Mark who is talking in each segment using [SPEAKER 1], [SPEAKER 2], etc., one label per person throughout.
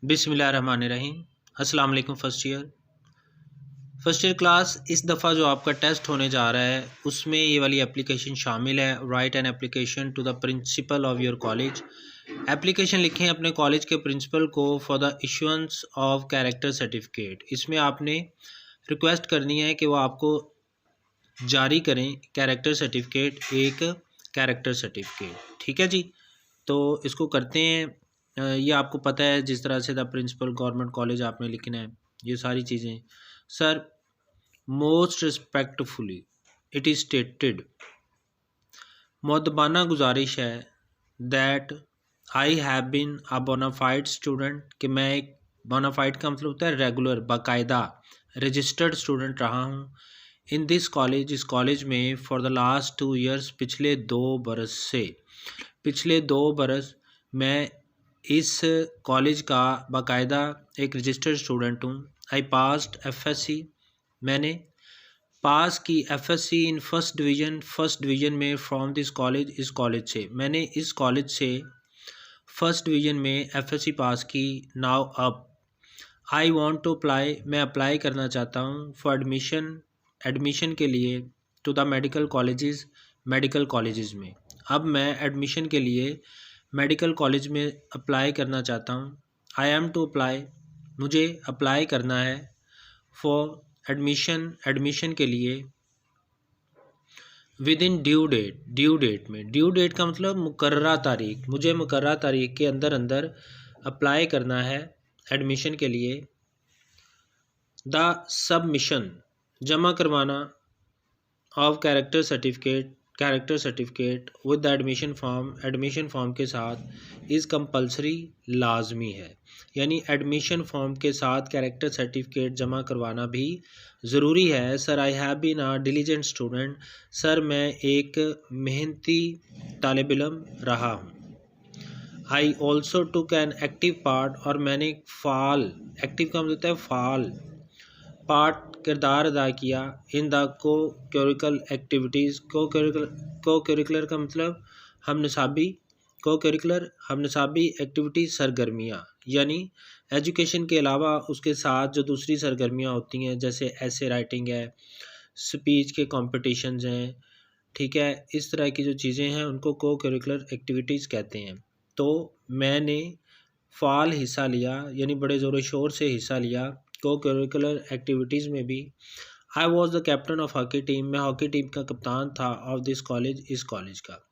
[SPEAKER 1] बिस्मिल्लाहिर्रहमानिर्रहीम। अस्सलाम वालेकुम फ़र्स्ट ईयर क्लास। इस दफ़ा जो आपका टेस्ट होने जा रहा है उसमें ये वाली एप्लीकेशन शामिल है। Write an application to the principal of your college. Application लिखें अपने कॉलेज के प्रिंसिपल को for the issuance of character certificate. इसमें आपने रिक्वेस्ट करनी है कि वो आपको जारी करें कैरेक्टर सर्टिफिकेट, एक कैरेक्टर सर्टिफिकेट। ठीक है जी, तो इसको करते हैं। ये आपको पता है जिस तरह से द प्रिंसिपल गवर्नमेंट कॉलेज आपने लिखना है, ये सारी चीज़ें। Sir, most respectfully it is stated, मुअद्दबाना गुजारिश है that I have been a bonafide student, कि मैं एक बोनाफाइड का मतलब होता है रेगुलर, बाकायदा रजिस्टर्ड स्टूडेंट रहा हूँ इन दिस कॉलेज, इस कॉलेज में फॉर द लास्ट 2 ईयर्स, पिछले 2 बरस मैं इस कॉलेज का बाकायदा एक रजिस्टर्ड स्टूडेंट हूँ। आई पास्ड FSC, मैंने पास की FSC इन फर्स्ट डिवीज़न में फ्रॉम दिस कॉलेज, इस कॉलेज से मैंने इस कॉलेज से फर्स्ट डिवीज़न में FSC पास की। नाउ अब आई वॉन्ट टू अप्लाई, मैं अप्लाई करना चाहता हूँ फॉर एडमिशन के लिए टू द मेडिकल कॉलेजेस में। अब मैं एडमिशन के लिए मेडिकल कॉलेज में अप्लाई करना चाहता हूँ। आई एम टू अप्लाई, मुझे अप्लाई करना है फॉर एडमिशन के लिए विद इन ड्यू डेट में। ड्यू डेट का मतलब मुकर्ररा तारीख, मुझे मुकर्ररा तारीख के अंदर अप्लाई करना है एडमिशन के लिए। द सबमिशन, जमा करवाना of character certificate with the admission form के साथ इज़ कंपलसरी, लाजमी है। यानी एडमिशन फॉर्म के साथ कैरेक्टर सर्टिफिकेट जमा करवाना भी ज़रूरी है। Sir, I have been a diligent student, sir मैं एक मेहनती तालिब इल्म रहा हूँ। I also took an active part, और मैंने फ़ाल, एक्टिव का मतलब होता है फ़ाल, पार्ट किरदार अदा किया इन द को करिकुलर एक्टिविटीज़। को करिकुलर का मतलब हम नसाबी, को करिकुलर हम नसाबी एक्टिविटीज़, सरगर्मियाँ, यानी एजुकेशन के अलावा उसके साथ जो दूसरी सरगर्मियाँ होती हैं, जैसे ऐसे राइटिंग है, स्पीच के कॉम्पिटिशन्स हैं, ठीक है, इस तरह की जो चीज़ें हैं उनको को करिकुलर एक्टिविटीज़ कहते हैं। तो मैंने फ़ाल हिस्सा लिया, यानी बड़े ज़ोर शोर से हिस्सा लिया को करिकुलर एक्टिविटीज़ में भी। I was the captain of hockey team, मैं हॉकी टीम का कप्तान था ऑफ दिस कॉलेज, इस कॉलेज का।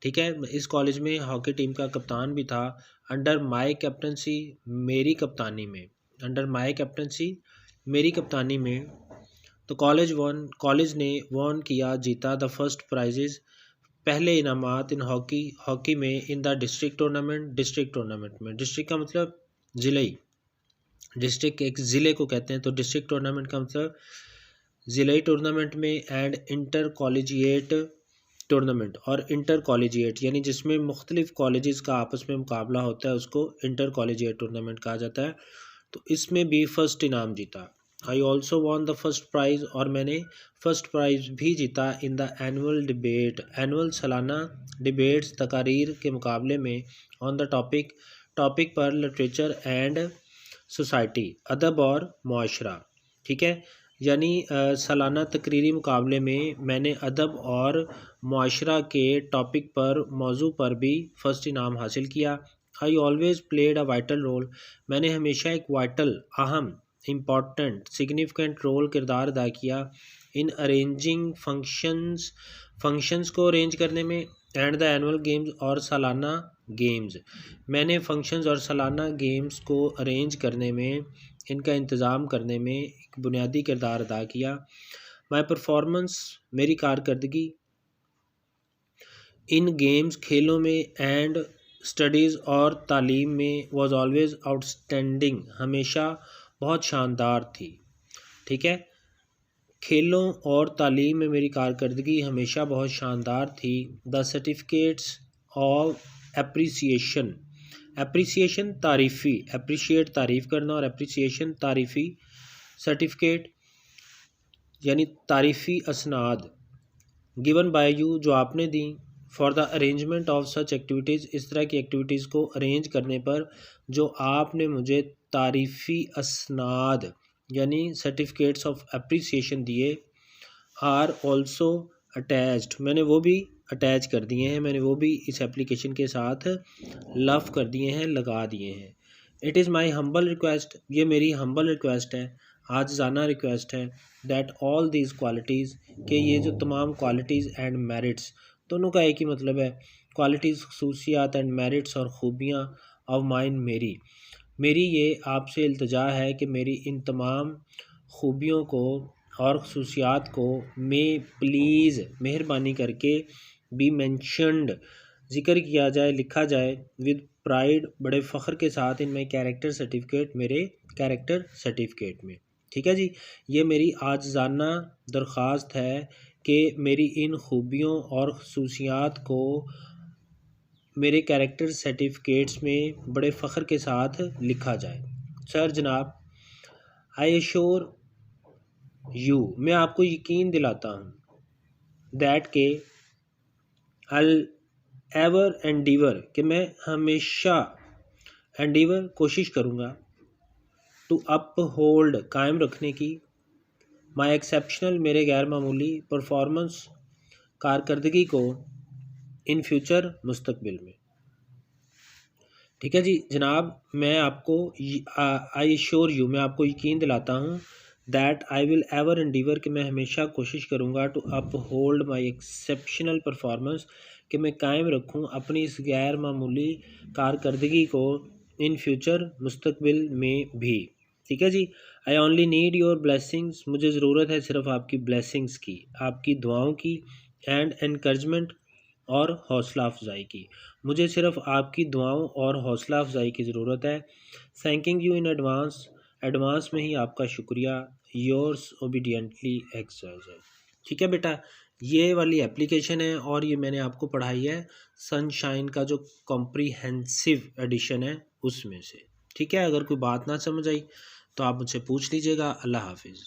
[SPEAKER 1] ठीक है, इस कॉलेज में हॉकी टीम का कप्तान भी था। अंडर माई कैप्टनसी, मेरी कप्तानी में, अंडर माई कैप्टनसी मेरी कप्तानी में, तो कॉलेज ने वॉन किया, जीता द फर्स्ट प्राइजेज़, पहले इनामात इन हॉकी में इन द डिस्ट्रिक्ट टूर्नामेंट में। डिस्ट्रिक्ट का मतलब ज़िले, डिस्ट्रिक्ट एक ज़िले को कहते हैं, तो डिस्ट्रिक्ट टूर्नामेंट का मतलब ज़िले टूर्नामेंट में। एंड इंटर कॉलेजिएट टूर्नामेंट, और इंटर कॉलेजिएट यानी जिसमें मुख्तलिफ कॉलेजेस का आपस में मुकाबला होता है उसको इंटर कॉलेजिएट टूर्नामेंट कहा जाता है। तो इसमें भी फर्स्ट इनाम जीता। I also won the first prize, और मैंने फर्स्ट प्राइज़ भी जीता इन द एनुअल सालाना डिबेट्स, तकारीर के मुकाबले में, ऑन द टॉपिक पर लिटरेचर एंड सोसाइटी, अदब और मुआशरा। ठीक है, यानी सालाना तकरीरी मुकाबले में मैंने अदब और मुआशरा के टॉपिक पर, मौजू पर भी फर्स्ट इनाम हासिल किया। I always played a vital role, मैंने हमेशा एक वाइटल, अहम, इम्पॉर्टेंट, सिग्निफिकेंट रोल, किरदार अदा किया इन अरेंजिंग फंक्शंस को अरेंज करने में, एंड द एनुअल गेम्स, और सालाना गेम्स, मैंने फंक्शंस और सालाना गेम्स को अरेंज करने में, इनका इंतज़ाम करने में एक बुनियादी किरदार अदा किया। माई परफॉर्मेंस, मेरी कारकर्दगी इन गेम्स, खेलों में, एंड स्टडीज़, और तालीम में, वॉज ऑलवेज़ आउटस्टैंडिंग, हमेशा बहुत शानदार थी। ठीक है, खेलों और तालीम में मेरी कारकर्दगी हमेशा बहुत शानदार थी। द सर्टिफिकेट्स ऑफ एप्रिसिएशन तारीफ़ी, एप्रिशिएट तारीफ़ करना, और एप्रिसिएशन तारीफ़ी, सर्टिफिकेट यानी तारीफ़ी असनाद, गिवन बाय यू, जो आपने दी, for the arrangement of such activities, इस तरह की एक्टिविटीज़ को अरेंज करने पर जो आपने मुझे तारीफ़ी असनाद यानी सर्टिफिकेट्स ऑफ अप्रिसिएशन दिए, आर ऑल्सो अटैच्ड, मैंने वो भी अटैच कर दिए हैं, मैंने वो भी इस एप्लीकेशन के साथ लव कर दिए हैं, लगा दिए हैं। It is my humble request, ये मेरी हम्बल रिक्वेस्ट है, आजिज़ाना रिक्वेस्ट है, दैट ऑल दीज क्वालिटीज़, कि ये जो तमाम क्वालिटीज़ एंड मेरिट्स, दोनों का एक ही मतलब है, क्वालिटीज़ खसूसियात एंड मेरिट्स और ख़ूबियाँ ऑफ माइन, मेरी ये आपसे इल्तजा है कि मेरी इन तमाम ख़ूबियों को और खसूसियात को मैं प्लीज़ मेहरबानी करके बी मैंशनड, ज़िक्र किया जाए, लिखा जाए, विद प्राइड, बड़े फ़ख्र के साथ, इन माई कैरेक्टर सर्टिफिकेट, मेरे कैरेक्टर सर्टिफिकेट में। ठीक है जी, ये मेरी आजिज़ाना दरख्वास्त है कि मेरी इन खूबियों और खसूसियात को मेरे कैरेक्टर सर्टिफिकेट्स में बड़े फ़ख्र के साथ लिखा जाए। सर जनाब, आई एश्योर यू, मैं आपको यकीन दिलाता हूँ, दैट के अल एवर एंडीवर, कि मैं हमेशा एंडीवर कोशिश करूँगा, टू अप होल्ड, कायम रखने की, माई एक्सेप्शनल, मेरे गैर मामूली, परफॉर्मेंस, कारकर्दगी को, इन फ्यूचर, मुस्तकबिल में। ठीक है जी जनाब, मैं आपको आई श्योर यू, मैं आपको यकीन दिलाता हूँ, that I will ever endeavour, कि मैं हमेशा कोशिश करूँगा, to uphold my exceptional performance, कि मैं कायम रखूँ अपनी इस गैर मामूली कारकर्दगी को, इन फ्यूचर, मुस्तकबिल में भी। ठीक है जी, I only need your blessings, मुझे ज़रूरत है सिर्फ आपकी ब्लेसिंग्स की, आपकी दुआओं की, एंड एनकरेजमेंट, और हौसला अफजाई की, मुझे सिर्फ आपकी दुआओं और हौसला अफजाई की ज़रूरत है। Thanking you in advance, advance में ही आपका शुक्रिया। Yours obediently XYZ। ठीक है बेटा, ये वाली एप्लीकेशन है और ये मैंने आपको पढ़ाई है सनशाइन का जो कॉम्प्रीहेंसिव एडिशन है उसमें से। ठीक है, अगर कोई बात ना समझ आई तो आप मुझसे पूछ लीजिएगा। अल्लाह हाफिज़।